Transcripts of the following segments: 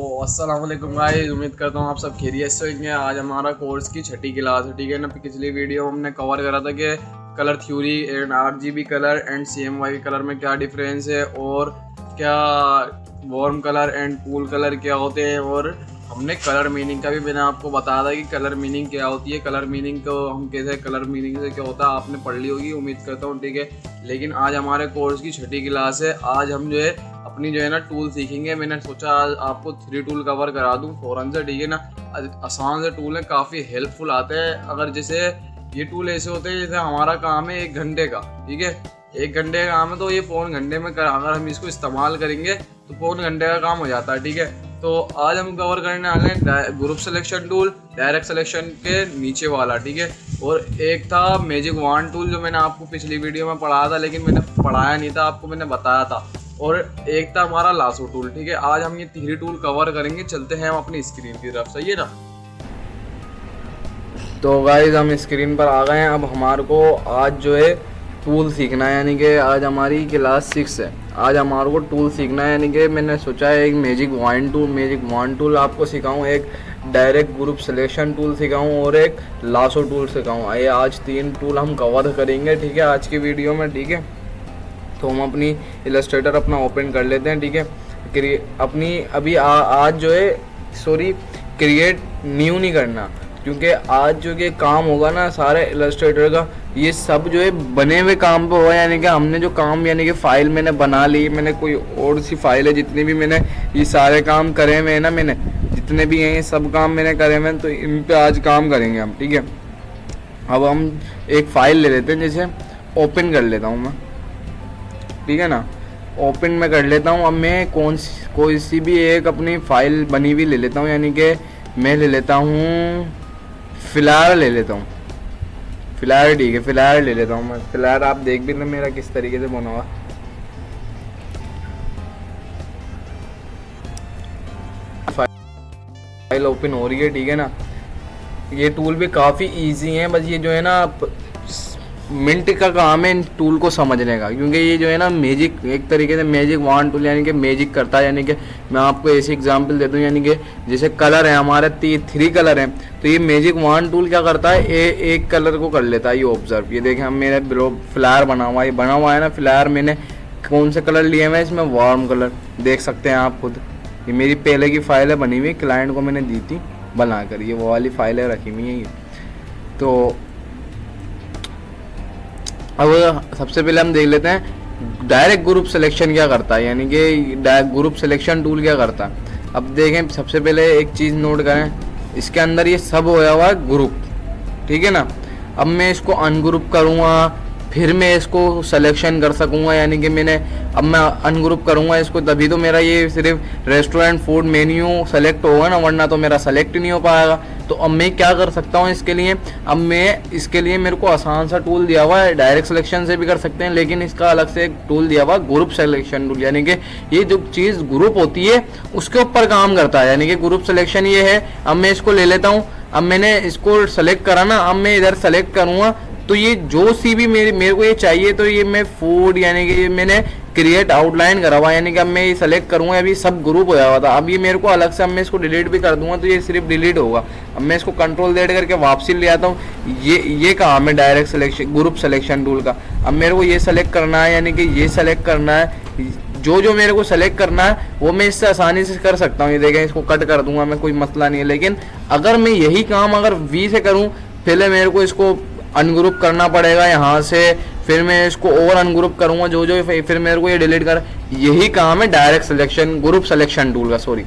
तो अस्सलाम वालेकुम गाइस, उम्मीद करता हूँ आप सब खैरियत से होंगे। आज हमारा कोर्स की छठी क्लास है, ठीक है ना। पिछली वीडियो हमने कवर करा था कि colour theory and RGB colour and CMYK colour में क्या डिफरेंस है और क्या warm colour and cool colour क्या होते हैं, और हमने कलर मीनिंग का भी मैंने आपको बताया था कि कलर मीनिंग क्या होती है। कलर मीनिंग को हम कैसे, कलर मीनिंग से क्या होता है आपने पढ़ ली होगी उम्मीद करता हूँ, ठीक है। लेकिन आज हमारे कोर्स की छठी क्लास है। आज हम जो है अपनी जो है ना टूल सीखेंगे। मैंने सोचा आज आपको 3 टूल कवर करा दूं फ़ौरन से, ठीक है ना। आसान से टूल है, काफ़ी हेल्पफुल आते हैं। अगर जैसे ये टूल ऐसे होते हैं जैसे हमारा काम है 1 घंटे का, ठीक है। 1 घंटे का काम है तो ये पौन घंटे में अगर हम इसको इस्तेमाल करेंगे तो पौन घंटे का काम हो जाता है, ठीक है। तो आज हम कवर करने वाले हैं group selection tool, direct selection के नीचे वाला, ठीक है। और एक था मैजिक वांड टूल जो मैंने आपको पिछली वीडियो में पढ़ाया था, लेकिन मैंने पढ़ाया नहीं था आपको, मैंने बताया था। और एक था हमारा लासो टूल, ठीक है। आज हम ये 3 टूल कवर करेंगे। चलते हैं हम अपनी स्क्रीन की तरफ, सही है ना। तो गाइस हम स्क्रीन पर आ गए हैं। अब हमारे को आज जो है टूल सीखना है, यानी कि आज हमारी क्लास 6 है। आज हमारे को टूल सीखना है, यानी कि मैंने सोचा है एक मैजिक वांड टूल आपको सिखाऊं, एक डायरेक्ट ग्रुप सिलेक्शन टूल सिखाऊं और एक लासो टूल सिखाऊं। ये आज 3 टूल हम कवर करेंगे, ठीक है, आज की वीडियो में, ठीक है। तो हम अपनी इलस्ट्रेटर अपना ओपन कर लेते हैं, ठीक है। अपनी अभी आज जो है क्रिएट न्यू नहीं करना, क्योंकि आज जो ये काम होगा ना सारे इलस्ट्रेटर का, ये सब जो है बने हुए काम पे होगा। यानी कि हमने जो काम, यानी कि फ़ाइल मैंने बना ली, मैंने कोई और सी फाइल है, जितनी भी मैंने ये सारे काम करे हुए हैं ना, मैंने जितने भी हैं सब काम मैंने करे हुए हैं, तो इन पे आज काम करेंगे हम, ठीक है। अब हम एक फ़ाइल ले लेते हैं, जैसे ओपन कर लेता हूँ मैं, ठीक है ना। ओपन में कर लेता हूँ। अब मैं कोई सी भी एक अपनी फ़ाइल बनी हुई ले लेता हूँ, यानी कि मैं ले लेता हूँ फ्लायर ले लेता हूँ, फ्लायर, ठीक है, फ्लायर ले लेता हूँ मैं। फ्लायर आप देख भी लें मेरा किस तरीके से बना हुआ। फाइल ओपन हो रही है, ठीक है ना। ये टूल भी काफ़ी इजी है, बस ये जो है ना मिनट का काम है इन टूल को समझने का, क्योंकि ये जो है ना मैजिक, एक तरीके से मैजिक वांड टूल यानी कि मैजिक करता है। यानी कि मैं आपको ऐसी एग्जांपल देता हूँ, यानी कि जैसे कलर है हमारे 3 कलर हैं, तो ये मैजिक वांड टूल क्या करता है, एक कलर को कर लेता है। ये ऑब्जर्व, ये देखें हम मेरे फ्लायर बना हुआ है ना। फ्लायर मैंने कौन से कलर लिए हैं इसमें, वार्म कलर, देख सकते हैं आप खुद। ये मेरी पहले की फाइल है बनी हुई, क्लाइंट को मैंने दी थी बनाकर, ये वो वाली फाइल है रखी हुई है ये। तो अब सबसे पहले हम देख लेते हैं डायरेक्ट ग्रुप सिलेक्शन क्या करता है, यानी कि ग्रुप सिलेक्शन टूल क्या करता है। अब देखें, सबसे पहले एक चीज़ नोट करें, इसके अंदर ये सब होया हुआ है ग्रुप, ठीक है ना। अब मैं इसको अनग्रुप करूँगा, फिर मैं इसको सिलेक्शन कर सकूँगा, यानी कि अब मैं अनग्रुप करूँगा इसको, तभी तो मेरा ये सिर्फ रेस्टोरेंट फूड मेन्यू सेलेक्ट होगा ना, वरना तो मेरा सेलेक्ट ही नहीं हो पाएगा। तो अब मैं क्या कर सकता हूँ इसके लिए, इसके लिए मेरे को आसान सा टूल दिया हुआ है। डायरेक्ट सिलेक्शन से भी कर सकते हैं, लेकिन इसका अलग से एक टूल दिया हुआ ग्रुप सिलेक्शन टूल, यानी कि ये जो चीज़ ग्रुप होती है उसके ऊपर काम करता है, यानी कि ग्रुप सिलेक्शन ये है। अब मैं इसको ले लेता हूँ, अब मैंने इसको सेलेक्ट करा ना, अब मैं इधर सेलेक्ट करूँगा तो ये जो सी भी मेरे को ये चाहिए, तो ये मैं फूड, यानी कि मैंने क्रिएट आउटलाइन करा हुआ, यानी कि अब मैं ये सेलेक्ट करूँगा, अभी सब ग्रुप हो हुआ था। अब ये मेरे को अलग से, अब मैं इसको डिलीट भी कर दूंगा तो ये सिर्फ डिलीट होगा। अब मैं इसको कंट्रोल Z करके वापसी ले आता हूँ। ये काम है direct selection group selection tool का। अब मेरे को ये सेलेक्ट करना है, यानी कि ये सेलेक्ट करना है, जो मेरे को सेलेक्ट करना है वो मैं इससे आसानी से कर सकता हूँ। ये देखें, इसको कट कर दूंगा मैं, कोई मसला नहीं है। लेकिन अगर मैं यही काम अगर V से करूँ, पहले मेरे को इसको अनग्रुप करना पड़ेगा यहाँ से, फिर मैं इसको और अनग्रुप करूँगा जो फिर मेरे को ये डिलीट कर। यही काम है direct selection group selection tool का, सॉरी।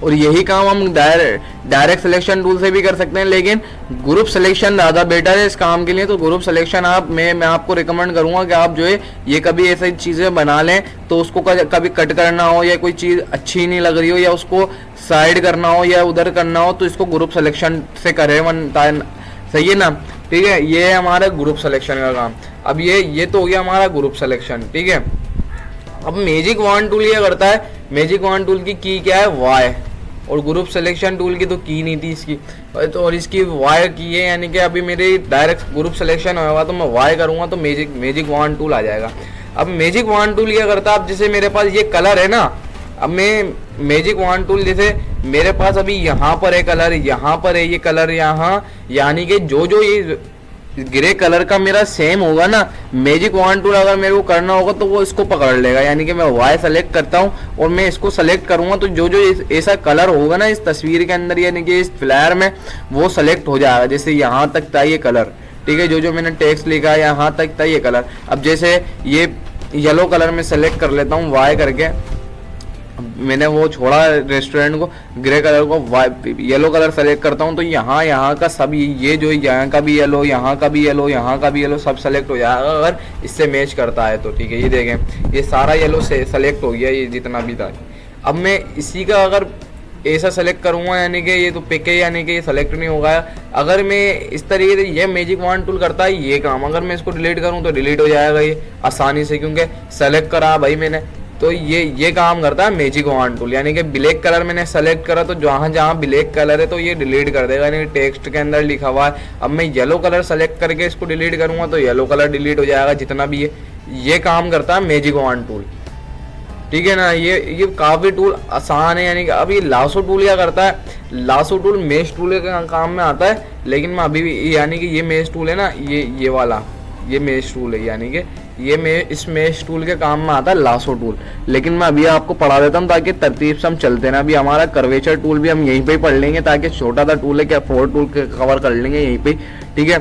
और यही काम हम डायरेक्ट सिलेक्शन टूल से भी कर सकते हैं, लेकिन ग्रुप सिलेक्शन ज़्यादा बेटर है इस काम के लिए। तो ग्रुप सिलेक्शन मैं आपको रिकमेंड करूँगा कि आप जो है ये कभी ऐसी चीज़ें बना लें, तो उसको कभी कट करना हो या कोई चीज़ अच्छी नहीं लग रही हो या उसको साइड करना हो या उधर करना हो, तो इसको ग्रुप सिलेक्शन से करें, सही है ना, ठीक है। ये है हमारा ग्रुप सिलेक्शन का काम। अब ये तो हो गया हमारा ग्रुप सिलेक्शन, ठीक है। अब मैजिक वांड टूल ये करता है, मैजिक वांड टूल की क्या है, Y, और ग्रुप सिलेक्शन टूल की तो की नहीं थी इसकी, तो और इसकी Y की है, यानी कि अभी मेरे डायरेक्ट ग्रुप सिलेक्शन होगा तो मैं Y करूँगा तो मैजिक वांड टूल आ जाएगा। अब मैजिक वांड टूल ये करता है, अब जैसे मेरे पास ये कलर है ना, अब मैं मैजिक वॉन्ड टूल, जैसे मेरे पास अभी यहाँ पर है कलर, यहाँ पर है ये कलर, यहाँ, यानी कि जो जो ये ग्रे कलर का मेरा सेम होगा ना, मैजिक वॉन्ड टूल अगर मेरे को करना होगा तो वो इसको पकड़ लेगा। यानी कि मैं वाई सेलेक्ट करता हूँ और मैं इसको सेलेक्ट करूंगा तो जो जो ऐसा कलर होगा ना इस तस्वीर के अंदर, यानी कि इस फ्लायर में, वो सेलेक्ट हो जाएगा। जैसे यहाँ तक था ये कलर, ठीक है, जो जो मैंने टेक्स्ट लिखा है यहाँ तक था ये कलर। अब जैसे ये येलो कलर में सेलेक्ट कर लेता हूँ वाई करके, मैंने वो छोड़ा रेस्टोरेंट को, ग्रे कलर को येलो कलर सेलेक्ट करता हूँ तो यहाँ का सब ये जो यहाँ का भी येलो, यहाँ का भी येलो, यहाँ का भी येलो सब सेलेक्ट हो जाएगा अगर इससे मैच करता है तो। ठीक है, ये देखें ये सारा येलो से सेलेक्ट हो गया, ये जितना भी था। अब मैं इसी का अगर ऐसा सेलेक्ट करूँगा, यानी कि ये तो पिक है, यानी कि ये सेलेक्ट नहीं होगा। अगर मैं इस तरीके से, ये मैजिक वॉन्ड टूल करता है ये काम, अगर मैं इसको डिलीट करूँ तो डिलीट हो जाएगा ये आसानी से, क्योंकि सेलेक्ट करा भाई मैंने। तो ये काम करता है मैजिक वॉन्ड टूल, यानी कि ब्लैक कलर मैंने सेलेक्ट करा तो जहाँ जहाँ ब्लैक कलर है तो ये डिलीट कर देगा, यानी टेक्स्ट के अंदर लिखा हुआ है। अब मैं येलो कलर सेलेक्ट करके इसको डिलीट करूँगा तो येलो कलर डिलीट हो जाएगा जितना भी है। ये काम करता है मैजिक वॉन्ड टूल, ठीक है ना। ये काफ़ी टूल आसान है। यानी कि अब ये लासो टूल क्या करता है, लासो टूल मेश टूल के काम में आता है, लेकिन मैं अभी भी, यानी कि ये मेश टूल है ना, ये वाला ये मेश टूल है, यानी कि इस मेश टूल के काम में आता है लासो टूल। लेकिन मैं अभी आपको पढ़ा देता हूँ ताकि तरतीब से हम चलते ना। अभी हमारा कर्वेचर टूल भी हम यहीं पे पढ़ लेंगे, ताकि छोटा सा टूल है क्या, 4 टूल कवर कर लेंगे यहीं पे, ठीक है।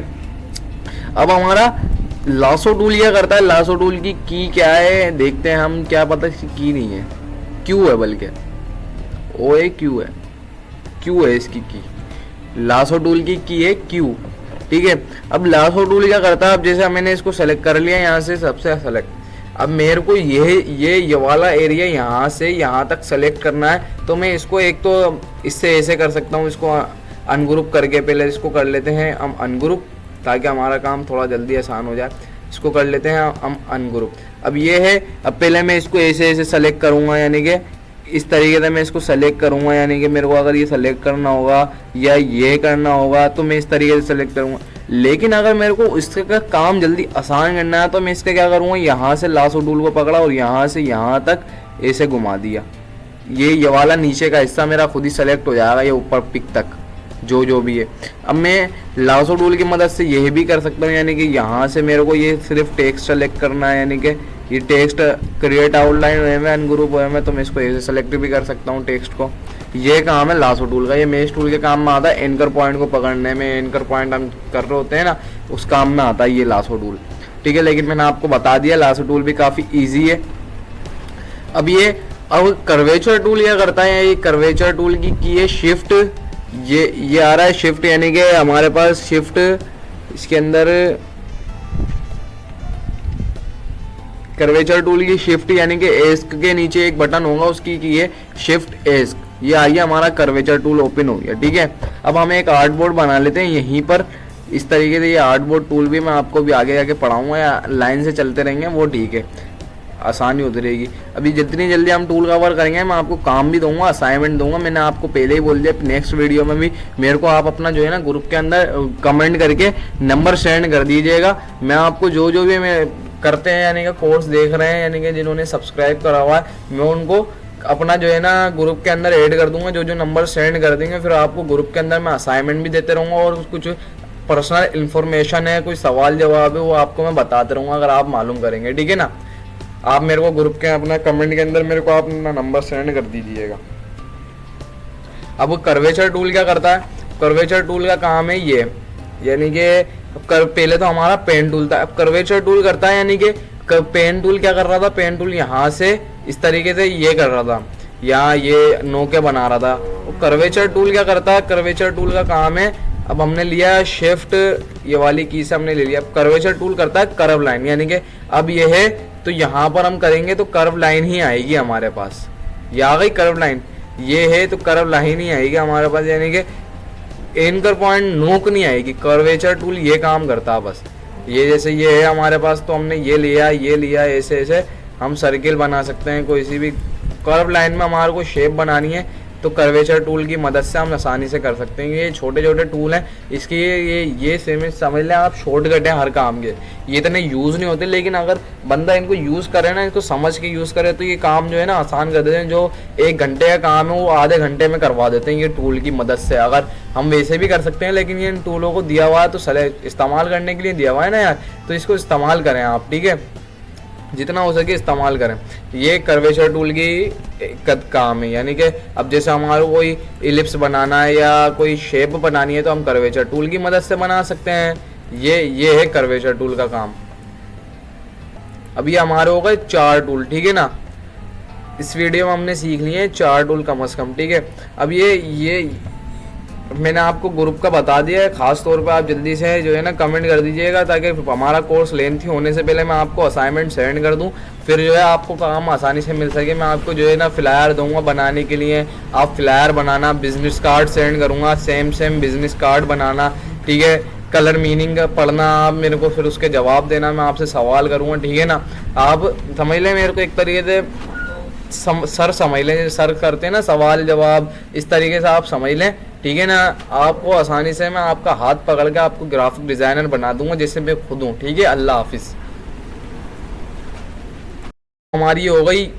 अब हमारा लासो टूल क्या करता है, लासो टूल की क्या है देखते हैं हम, क्या पता की नहीं है, क्यू है, बल्कि ओ ए क्यू है इसकी की, लासो टूल की है क्यू, ठीक है। अब लासो टूल क्या करता है, अब जैसे मैंने इसको सेलेक्ट कर लिया यहाँ से सबसे सेलेक्ट, अब मेरे को ये वाला एरिया यहाँ से यहाँ तक सेलेक्ट करना है, तो मैं इसको एक तो इससे ऐसे कर सकता हूँ, इसको अनग्रुप करके पहले इसको कर लेते हैं हम अनग्रुप, ताकि हमारा काम थोड़ा जल्दी आसान हो जाए। इसको कर लेते हैं हम अनग्रुप। अब ये है, अब पहले मैं इसको ऐसे सेलेक्ट करूँगा, यानी कि इस तरीके से मैं इसको सेलेक्ट करूँगा, यानी कि मेरे को अगर ये सेलेक्ट करना होगा या ये करना होगा तो मैं इस तरीके से सेलेक्ट करूँगा। लेकिन अगर मेरे को इसका काम जल्दी आसान करना है तो मैं इसका क्या करूँगा, यहाँ से लासो टूल को पकड़ा और यहाँ से यहाँ तक ऐसे घुमा दिया, ये वाला नीचे का हिस्सा मेरा खुद ही सेलेक्ट हो जाएगा, ये ऊपर पिक तक जो भी है। अब मैं लासो टूल की मदद से यह भी कर सकता हूँ, यानी कि यहाँ से मेरे को ये सिर्फ टेक्स्ट सेलेक्ट करना है, यानी कि ये टेक्स्ट क्रिएट आउटलाइन हुए में अनग्रुप हुए में, तो मैं इसको ऐसे सेलेक्ट भी कर सकता हूँ टेक्स्ट को। ये काम है लासो टूल का। ये मेश टूल के काम में आता है एंकर पॉइंट को पकड़ने में, एंकर पॉइंट हम कर रहे होते हैं ना, उस काम में आता है ये लासो टूल, ठीक है। लेकिन मैंने आपको बता दिया लासो टूल भी काफ़ी ईजी है। अब कर्वेचर टूल यह करता है, ये कर्वेचर टूल की है शिफ्ट, ये आ रहा है शिफ्ट, यानी कि हमारे पास शिफ्ट, इसके अंदर कर्वेचर टूल की शिफ्ट, यानी कि एस्क के नीचे एक बटन होगा उसकी की है शिफ्ट एस्क, ये आइए हमारा कर्वेचर टूल ओपन हो गया, ठीक है। अब हम एक आर्टबोर्ड बना लेते हैं यहीं पर इस तरीके से। ये आर्टबोर्ड टूल भी मैं आपको भी आगे जाके पढ़ाऊंगा, या लाइन से चलते रहेंगे वो ठीक है, आसानी होती रहेगी। अभी जितनी जल्दी हम टूल कवर करेंगे मैं आपको काम भी दूंगा, असाइनमेंट दूंगा। मैंने आपको पहले ही बोल दिया नेक्स्ट वीडियो में भी मेरे को आप अपना जो है ना ग्रुप के अंदर कमेंट करके नंबर सेंड कर दीजिएगा। मैं आपको जो भी मैं करते हैं, यानी कि कोर्स देख रहे हैं, यानी कि जिन्होंने सब्सक्राइब करा हुआ है, मैं उनको अपना जो है ना ग्रुप के अंदर ऐड कर दूंगा। जो नंबर सेंड कर देंगे फिर आपको ग्रुप के अंदर मैं असाइनमेंट भी देते रहूँगा, और कुछ पर्सनल इन्फॉर्मेशन है, कोई सवाल जवाब है, वो आपको मैं बताते रहूँगा अगर आप मालूम करेंगे, ठीक है ना। आप मेरे को ग्रुप के अपना कमेंट के अंदर मेरे को आप अपना नंबर सेंड कर दीजिएगा। अब कर्वेचर टूल क्या करता है, कर्वेचर टूल का काम है ये, यानी कि पहले तो हमारा पेन टूल था, अब कर्वेचर टूल करता है, यानी कि पेन टूल क्या कर रहा था, पेन टूल यहाँ से इस तरीके से ये कर रहा था, या ये नोके बना रहा था। कर्वेचर टूल क्या करता है, कर्वेचर टूल का काम है, अब हमने लिया शिफ्ट, ये वाली की से हमने ले लिया। अब कर्वेचर टूल करता है कर्व लाइन, यानी कि अब ये है तो यहाँ पर हम करेंगे तो कर्व लाइन ही आएगी हमारे पास, ये आ गई कर्व लाइन, ये है तो कर्व लाइन ही आएगी हमारे पास, यानी कि एंकर पॉइंट नोक नहीं आएगी। कर्वेचर टूल ये काम करता है बस। ये जैसे ये है हमारे पास, तो हमने ये लिया ऐसे हम सर्किल बना सकते हैं, कोई सी भी कर्व लाइन में हमारे को शेप बनानी है तो कर्वेचर टूल की मदद से हम आसानी से कर सकते हैं। ये छोटे छोटे टूल हैं, इसकी ये समझ लें आप शॉर्टकट है हर काम के। ये इतने यूज़ नहीं होते, लेकिन अगर बंदा इनको यूज़ करे ना, इसको समझ के यूज़ करे तो ये काम जो है ना आसान कर देते हैं। जो 1 घंटे का काम है वो आधे घंटे में करवा देते हैं ये टूल की मदद से। अगर हम वैसे भी कर सकते हैं, लेकिन ये इन टूलों को दिया हुआ है तो इस्तेमाल करने के लिए दिया हुआ है ना यार, तो इसको इस्तेमाल करें आप, ठीक है, जितना हो सके इस्तेमाल करें। ये कर्वेचर टूल की काम है, यानी कि अब जैसे हमारा कोई इलिप्स बनाना है या कोई शेप बनानी है तो हम कर्वेचर टूल की मदद से बना सकते हैं। ये है कर्वेचर टूल का काम। अब ये हमारे हो गए 4 टूल, ठीक है ना। इस वीडियो में हमने सीख लिए 4 टूल कम से कम, ठीक है। अब ये मैंने आपको ग्रुप का बता दिया है, खास तौर पे आप जल्दी से जो है ना कमेंट कर दीजिएगा, ताकि हमारा कोर्स लेंथी होने से पहले मैं आपको असाइनमेंट सेंड कर दूं, फिर जो है आपको काम आसानी से मिल सके। मैं आपको जो है ना फ्लायर दूंगा बनाने के लिए, आप फ्लायर बनाना, बिजनेस कार्ड सेंड करूंगा, सेम बिजनेस कार्ड बनाना, ठीक है। कलर मीनिंग पढ़ना, आप मेरे को फिर उसके जवाब देना, मैं आपसे सवाल करूँगा, ठीक है ना। आप समझ लें मेरे को एक तरीके से सर समझ लें, सर करते हैं ना सवाल जवाब, इस तरीके से आप समझ लें, ठीक है ना। आपको आसानी से मैं आपका हाथ पकड़ के आपको ग्राफिक डिज़ाइनर बना दूंगा, जैसे मैं खुद हूँ, ठीक है। अल्लाह हाफिज़। हमारी हो गई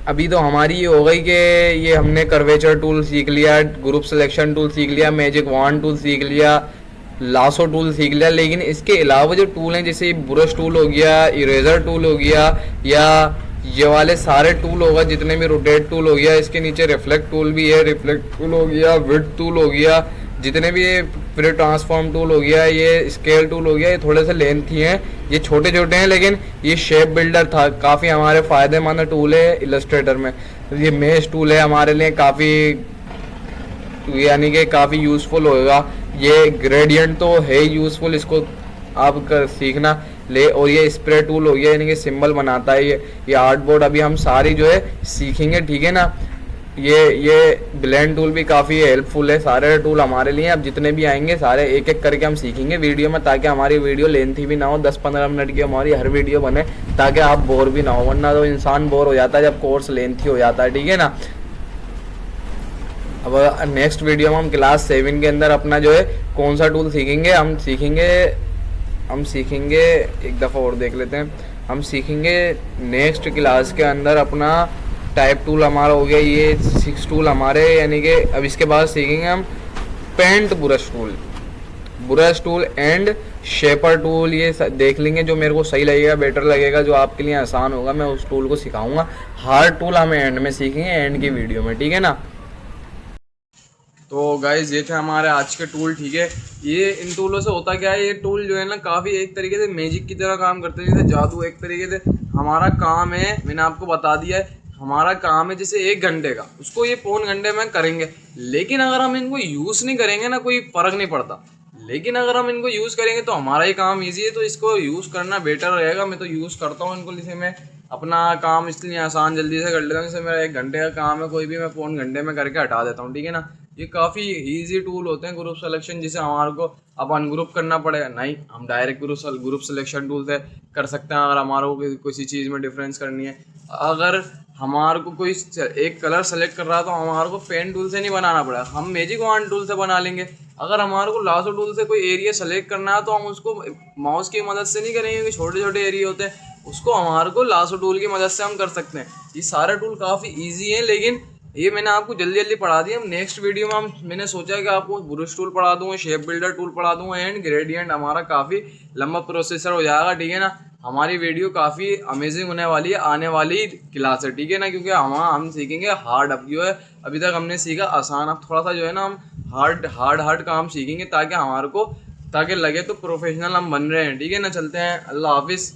अभी तो हमारी ये हो गई कि ये हमने कर्वेचर टूल सीख लिया, ग्रुप सिलेक्शन टूल सीख लिया, मैजिक वॉन्ड टूल सीख लिया, लासो टूल सीख लिया। लेकिन इसके अलावा जो टूल हैं, जैसे ब्रश टूल हो गया, इरेजर टूल हो गया, या ये वाले सारे टूल होगा, जितने भी रोटेट टूल हो गया, इसके नीचे रिफ्लेक्ट टूल भी है, रिफ्लेक्ट टूल हो गया, विड्थ टूल हो गया, जितने भी ये फिर ट्रांसफॉर्म टूल हो गया, ये स्केल टूल हो गया, ये थोड़े से लेंथी हैं, ये छोटे छोटे हैं, लेकिन ये शेप बिल्डर था काफ़ी हमारे फ़ायदेमंद टूल है इलस्ट्रेटर में। ये मेश टूल है हमारे लिए काफ़ी, यानी कि काफ़ी यूज़फुल होगा। ये ग्रेडियंट तो है ही यूज़फुल, इसको आप सीखना ले। और ये स्प्रे टूल हो गया, यानी कि सिंबल बनाता है ये आर्ट बोर्ड, अभी हम सारी जो है सीखेंगे, ठीक है ना। ये ब्लेंड टूल भी काफ़ी हेल्पफुल है, सारे टूल हमारे लिए। अब जितने भी आएंगे सारे एक एक करके हम सीखेंगे वीडियो में, ताकि हमारी वीडियो लेंथी भी ना हो, 10-15 मिनट की हमारी हर वीडियो बने, ताकि आप बोर भी ना हो, वरना तो इंसान बोर हो जाता है जब कोर्स लेंथी हो जाता है, ठीक है ना। अब नेक्स्ट वीडियो में हम क्लास 7 के अंदर अपना जो है कौन सा टूल सीखेंगे, हम सीखेंगे एक दफ़ा और देख लेते हैं। हम सीखेंगे नेक्स्ट क्लास के अंदर अपना टाइप टूल हमारा हो गया, ये 6 टूल हमारे, यानी कि अब इसके बाद सीखेंगे हम paint brush tool and shaper tool. ये देख लेंगे जो मेरे को सही लगेगा, बेटर लगेगा, जो आपके लिए आसान होगा, मैं उस टूल को सिखाऊंगा। हार्ड टूल हम एंड में सीखेंगे, एंड की वीडियो में, ठीक है ना। तो गाइज ये थे हमारे आज के टूल, ठीक है। ये इन टूलों से होता क्या है, ये टूल जो है ना काफ़ी एक तरीके से मैजिक की तरह काम करते हैं, जैसे जादू एक तरीके से। हमारा काम है, मैंने आपको बता दिया है, हमारा काम है जैसे 1 घंटे का, उसको ये पौन घंटे में करेंगे। लेकिन अगर हम इनको यूज़ नहीं करेंगे ना, कोई फ़र्क नहीं पड़ता। लेकिन अगर हम इनको यूज़ करेंगे तो हमारा ही काम ईजी है, तो इसको यूज़ करना बेटर रहेगा। मैं तो यूज़ करता हूँ इनको, जैसे मैं अपना काम इसलिए आसान जल्दी से कर लेता हूँ। जैसे मेरा 1 घंटे का काम है कोई भी, मैं पौन घंटे में करके हटा देता हूँ, ठीक है ना। ये काफ़ी इजी टूल होते हैं ग्रुप सिलेक्शन, जिसे हमारे को अब अनग्रुप करना पड़ेगा नहीं, हम डायरेक्ट ग्रुप सिलेक्शन टूल से कर सकते हैं। अगर हमारे को किसी चीज़ में डिफरेंस करनी है, अगर हमारे को कोई एक कलर सेलेक्ट कर रहा है तो हमारे को पेन टूल से नहीं बनाना पड़ेगा, हम मैजिक वॉन्ड टूल से बना लेंगे। अगर हमारे को लासो टूल से कोई एरिया सेलेक्ट करना है तो हम उसको माउस की मदद से नहीं करेंगे, क्योंकि छोटे छोटे एरिया होते हैं, उसको हमारे को लासो टूल की मदद से हम कर सकते हैं। ये सारे टूल काफ़ी ईजी हैं, लेकिन ये मैंने आपको जल्दी जल्दी पढ़ा दिया। नेक्स्ट वीडियो में मैंने सोचा कि आपको ब्रश टूल पढ़ा दूँगा, शेप बिल्डर टूल पढ़ा दूँगा, एंड ग्रेडियंट। हमारा काफ़ी लंबा प्रोसेसर हो जाएगा, ठीक है ना। हमारी वीडियो काफ़ी अमेजिंग होने वाली है आने वाली क्लास है, ठीक है ना। क्योंकि हम सीखेंगे हार्ड, अब जो है अभी तक हमने सीखा आसान, अब थोड़ा सा जो है ना हम हार्ड काम सीखेंगे, ताकि हमारे को ताकि लगे तो प्रोफेशनल हम बन रहे हैं, ठीक है ना। चलते हैं, अल्लाह हाफिज़।